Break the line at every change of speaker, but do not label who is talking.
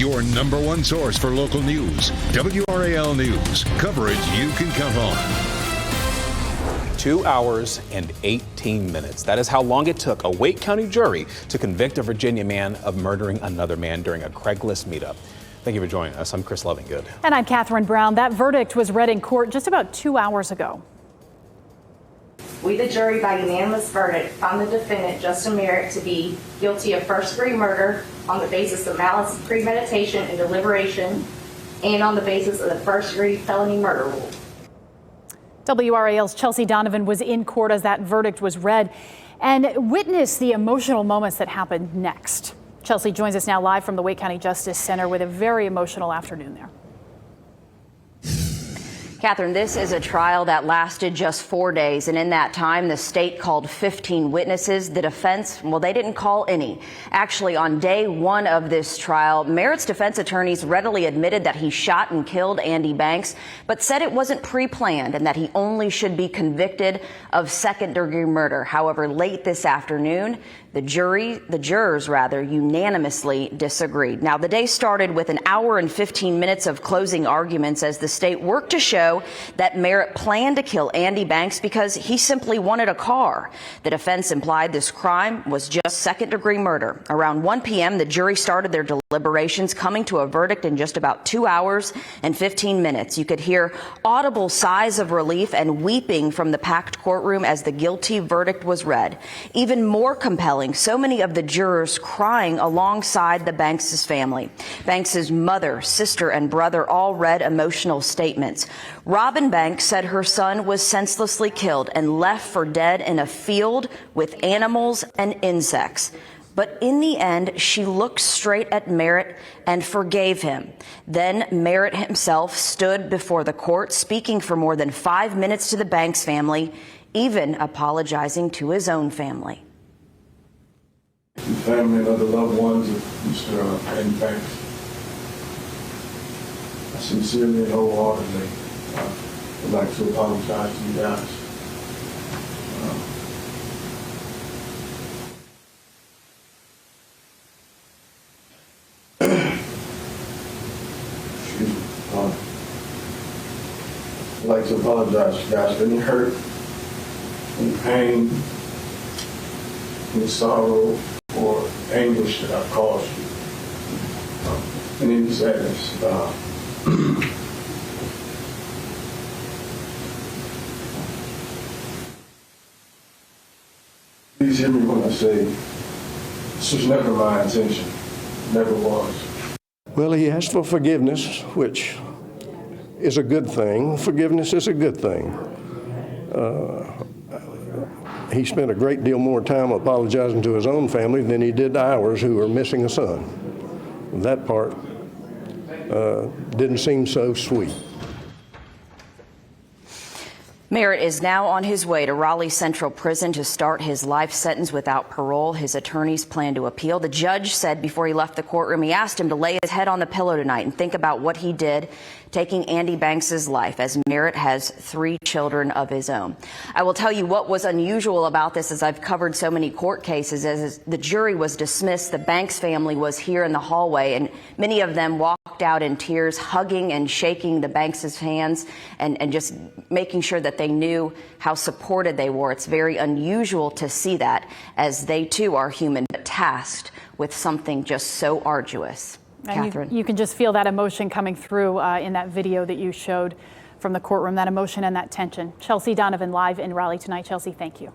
your #1 source for local news. WRAL News. Coverage you can count on.
2 hours and 18 minutes. That is how long it took a Wake County jury to convict a Virginia man of murdering another man during a Craigslist meetup. Thank you for joining us. I'm Chris Lovingood.
And I'm Catherine Brown. That verdict was read in court just about 2 hours ago.
We, the jury, by unanimous verdict, found the defendant, Justin Merritt, to be guilty of first-degree murder on the basis of malice, premeditation, and deliberation, and on the basis of the first-degree felony murder rule.
WRAL's Chelsea Donovan was in court as that verdict was read and witnessed the emotional moments that happened next. Chelsea joins us now live from the Wake County Justice Center with a very emotional afternoon there.
Catherine, this is a trial that lasted just 4 days, and in that time, the state called 15 witnesses. The defense, well, they didn't call any. Actually, on day 1 of this trial, Merritt's defense attorneys readily admitted that he shot and killed Andy Banks, but said it wasn't pre-planned and that he only should be convicted of second-degree murder. However, late this afternoon, the jurors unanimously disagreed. Now, the day started with 1 hour and 15 minutes of closing arguments as the state worked to show that Merritt planned to kill Andy Banks because he simply wanted a car. The defense implied this crime was just second-degree murder. Around 1 p.m., the jury started their deliberations, coming to a verdict in just about 2 hours and 15 minutes. You could hear audible sighs of relief and weeping from the packed courtroom as the guilty verdict was read. Even more compelling, so many of the jurors crying alongside the Banks' family. Banks' mother, sister, and brother all read emotional statements. Robin Banks said her son was senselessly killed and left for dead in a field with animals and insects. But in the end, she looked straight at Merritt and forgave him. Then Merritt himself stood before the court, speaking for more than 5 minutes to the Banks family, even apologizing to his own family.
The family and other loved ones of Mr. Andy Banks, I sincerely and wholeheartedly would like to apologize to you guys. Excuse me. I'd like to apologize to you guys for any hurt, any pain, any sorrow, or anguish that I've caused you, and any sadness. Please hear me when I say this was never my intention, never was.
Well, he asked for forgiveness, which is a good thing. Forgiveness is a good thing. He spent a great deal more time apologizing to his own family than he did to ours, who were missing a son. That part didn't seem so sweet.
Merritt is now on his way to Raleigh Central Prison to start his life sentence without parole. His attorneys plan to appeal. The judge said before he left the courtroom, he asked him to lay his head on the pillow tonight and think about what he did, taking Andy Banks' life, as Merritt has 3 children of his own. I will tell you what was unusual about this, as I've covered so many court cases. As the jury was dismissed, the Banks family was here in the hallway, and many of them walked out in tears, hugging and shaking the Banks' hands and just making sure that they knew how supported they were. It's very unusual to see that, as they too are human, but tasked with something just so arduous. Catherine.
You can just feel that emotion coming through in that video that you showed from the courtroom, that emotion and that tension. Chelsea Donovan live in Raleigh tonight. Chelsea, thank you.